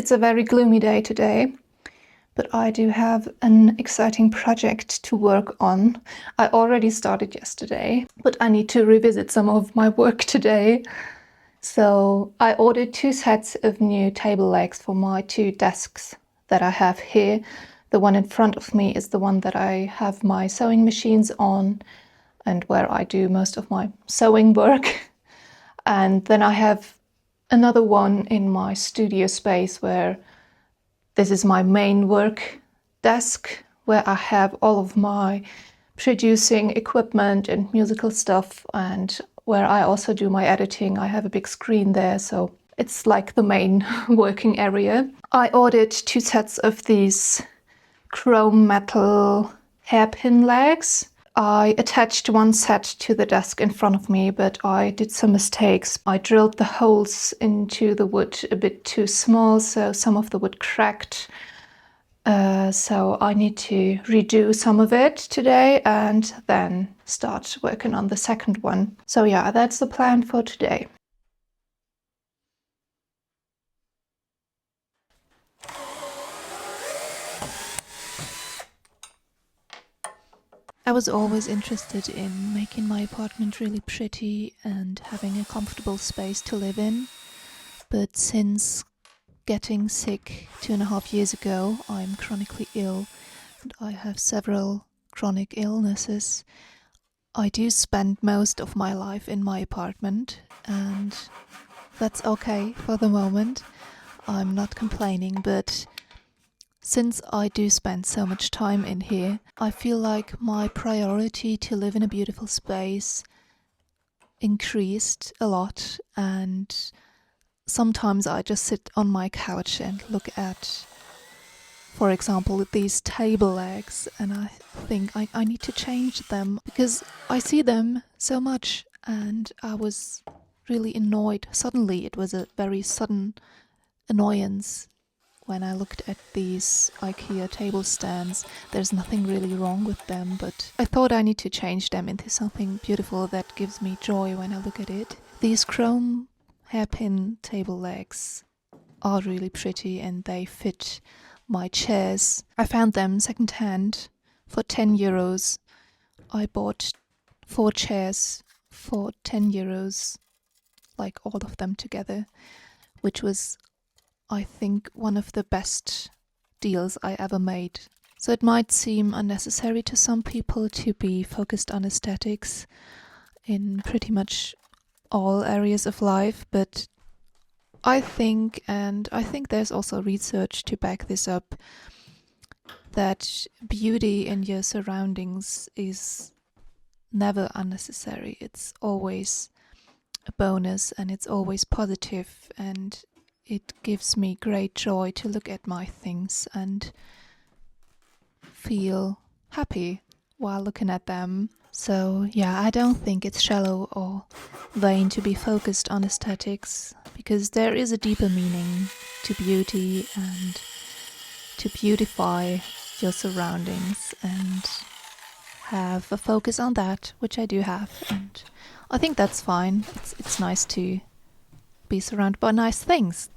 It's a very gloomy day today, but I do have an exciting project to work on. I already started yesterday, but I need to revisit some of my work today. So I ordered 2 sets of new table legs for my 2 desks that I have here. The one in front of me is the one that I have my sewing machines on and where I do most of my sewing work. And then I have another one in my studio space where this is my main work desk, where I have all of my producing equipment and musical stuff, and where I also do my editing. I have a big screen there, so it's like the main working area. I ordered 2 sets of these chrome metal hairpin legs. I attached one set to the desk in front of me, but I did some mistakes. I drilled the holes into the wood a bit too small, so some of the wood cracked. So I need to redo some of it today and then start working on the second one. So yeah, that's the plan for today. I was always interested in making my apartment really pretty and having a comfortable space to live in. But since getting sick 2.5 years ago, I'm chronically ill and I have several chronic illnesses. I do spend most of my life in my apartment, and that's okay for the moment. I'm not complaining, but since I do spend so much time in here, I feel like my priority to live in a beautiful space increased a lot, and sometimes I just sit on my couch and look at, for example, these table legs, and I think I need to change them because I see them so much, and I was really annoyed. Suddenly, it was a very sudden annoyance when I looked at these IKEA table stands. There's nothing really wrong with them, but I thought I need to change them into something beautiful that gives me joy when I look at it. These chrome hairpin table legs are really pretty and they fit my chairs. I found them secondhand for 10 euros. I bought 4 chairs for 10 euros, like all of them together, which was, I think, one of the best deals I ever made. So it might seem unnecessary to some people to be focused on aesthetics in pretty much all areas of life, but I think, and I think there's also research to back this up, that beauty in your surroundings is never unnecessary. It's always a bonus and it's always positive, and it gives me great joy to look at my things and feel happy while looking at them. So yeah, I don't think it's shallow or vain to be focused on aesthetics, because there is a deeper meaning to beauty and to beautify your surroundings and have a focus on that, which I do have, and I think that's fine. It's nice to be surrounded by nice things.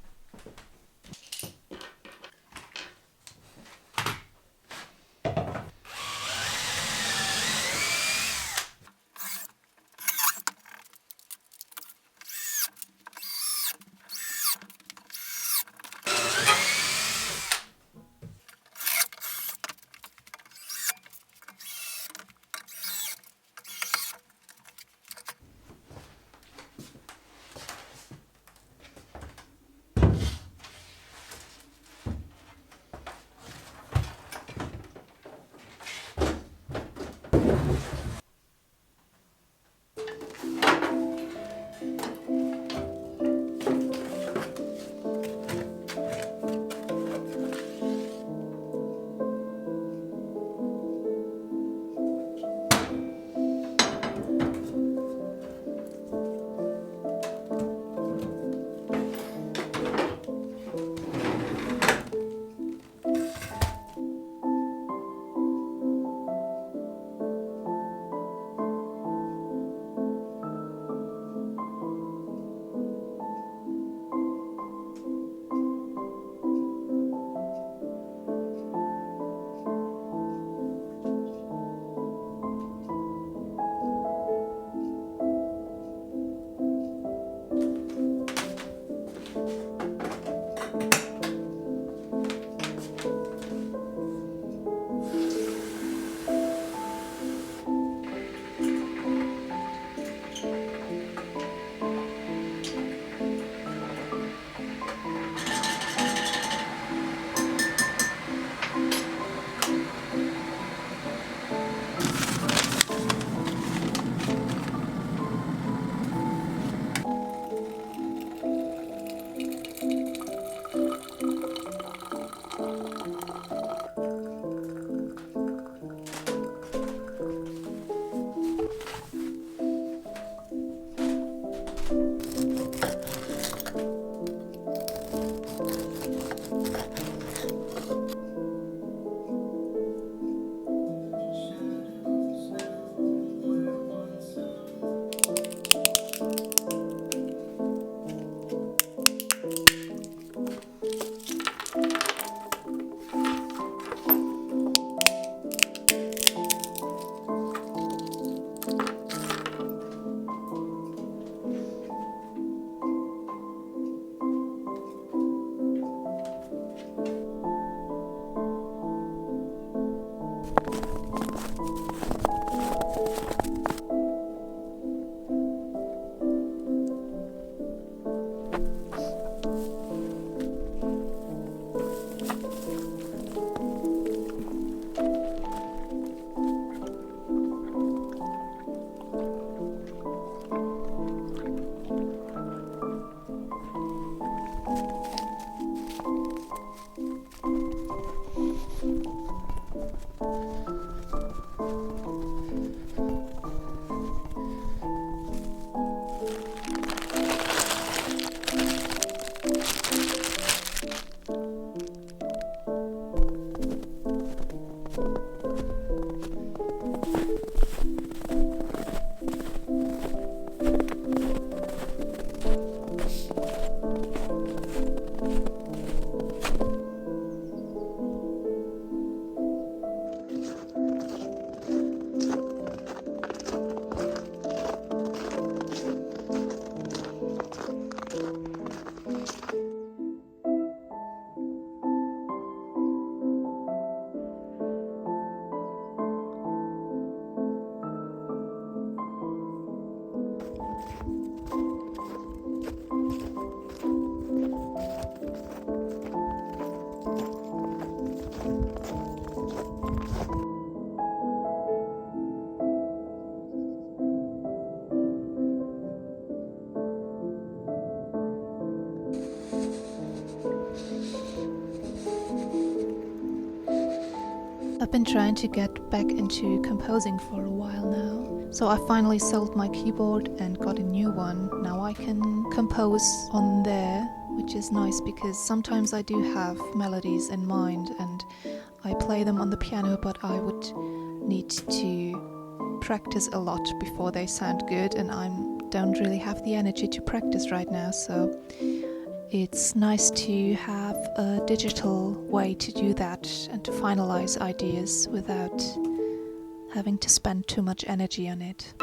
I've been trying to get back into composing for a while now. So I finally sold my keyboard and got a new one. Now I can compose on there, which is nice because sometimes I do have melodies in mind and I play them on the piano, but I would need to practice a lot before they sound good, and I don't really have the energy to practice right now, so it's nice to have a digital way to do that and to finalize ideas without having to spend too much energy on it.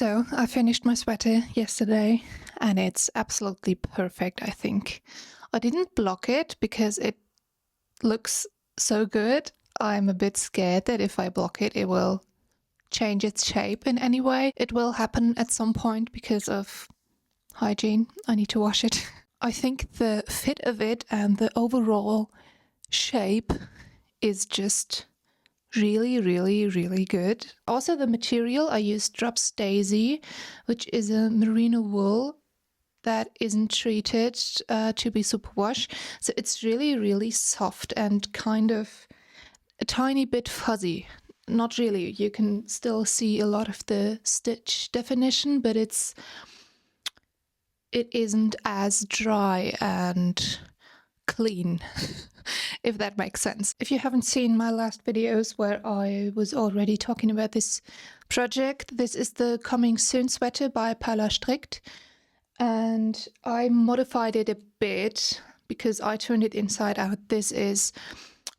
So I finished my sweater yesterday and it's absolutely perfect, I think. I didn't block it because it looks so good. I'm a bit scared that if I block it, it will change its shape in any way. It will happen at some point because of hygiene. I need to wash it. I think the fit of it and the overall shape is just really good. Also the material, I used Drops Daisy, which is a merino wool that isn't treated to be superwash. So it's really soft and kind of a tiny bit fuzzy. Not really, you can still see a lot of the stitch definition, but it isn't as dry and clean, if that makes sense. If you haven't seen my last videos where I was already talking about this project, this is the Coming Soon sweater by Paula Strickt, and I modified it a bit because I turned it inside out. This is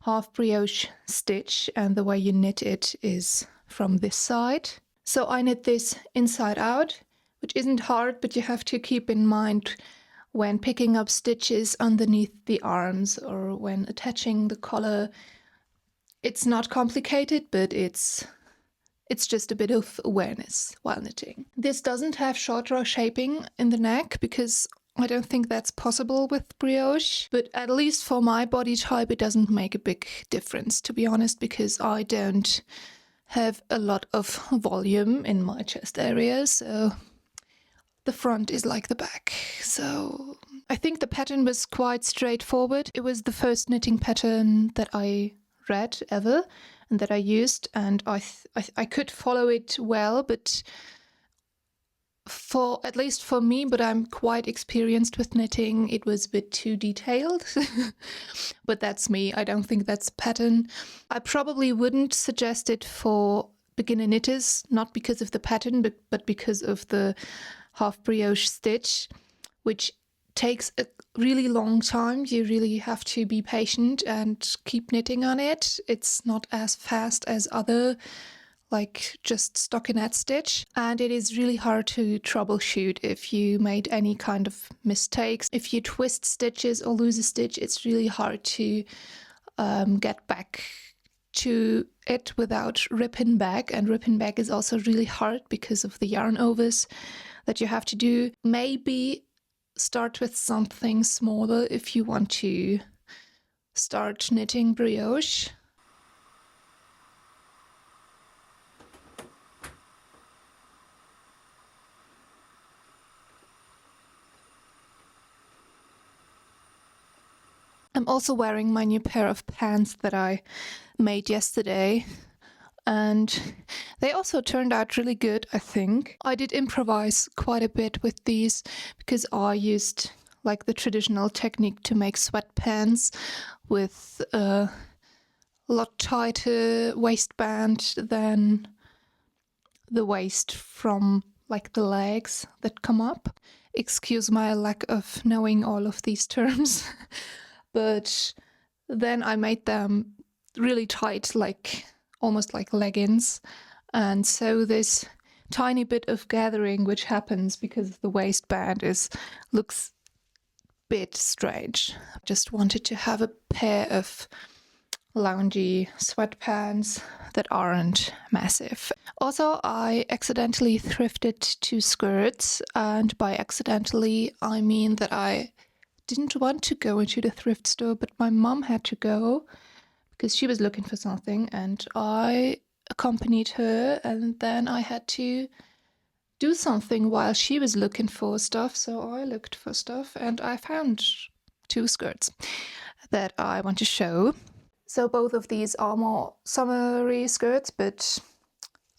half brioche stitch and the way you knit it is from this side. So I knit this inside out, which isn't hard, but you have to keep in mind when picking up stitches underneath the arms or when attaching the collar. It's not complicated, but it's just a bit of awareness while knitting. This doesn't have short row shaping in the neck because I don't think that's possible with brioche, but at least for my body type it doesn't make a big difference, to be honest, because I don't have a lot of volume in my chest area, so the front is like the back. So I think the pattern was quite straightforward. It was the first knitting pattern that I read ever and that I used, and I could follow it well, but for at least for me, but I'm quite experienced with knitting, it was a bit too detailed. But that's me. I don't think that's a pattern. I probably wouldn't suggest it for beginner knitters, not because of the pattern, but because of the half brioche stitch, which takes a really long time. You really have to be patient and keep knitting on it. It's not as fast as other, like just stockinette stitch, and it is really hard to troubleshoot if you made any kind of mistakes. If you twist stitches or lose a stitch, it's really hard to get back to it without ripping back, and ripping back is also really hard because of the yarn overs that you have to do. Maybe start with something smaller if you want to start knitting brioche. I'm also wearing my new pair of pants that I made yesterday, and they also turned out really good, I think. I did improvise quite a bit with these because I used like the traditional technique to make sweatpants with a lot tighter waistband than the waist from like the legs that come up. Excuse my lack of knowing all of these terms. But then I made them really tight, like almost like leggings. And so this tiny bit of gathering which happens because the waistband looks a bit strange. I just wanted to have a pair of loungy sweatpants that aren't massive. Also, I accidentally thrifted 2 skirts, and by accidentally I mean that I didn't want to go into the thrift store, but my mom had to go because she was looking for something, and I accompanied her, and then I had to do something while she was looking for stuff, so I looked for stuff and I found 2 skirts that I want to show. So both of these are more summery skirts, but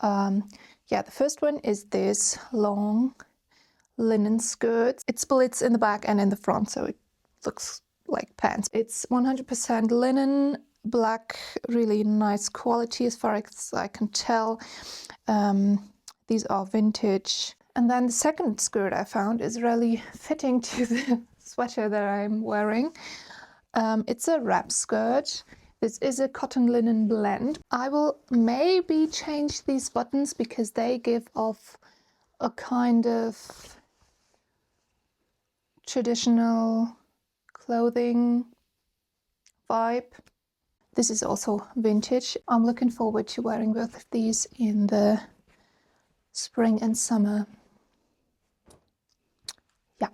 yeah, the first one is this long linen skirt. It splits in the back and in the front, so it looks like pants. It's 100% linen, black, really nice quality as far as I can tell. These are vintage. And then the second skirt I found is really fitting to the sweater that I'm wearing. It's a wrap skirt. This is a cotton linen blend. I will maybe change these buttons because they give off a kind of traditional clothing vibe. This is also vintage. I'm looking forward to wearing both of these in the spring and summer. Yeah.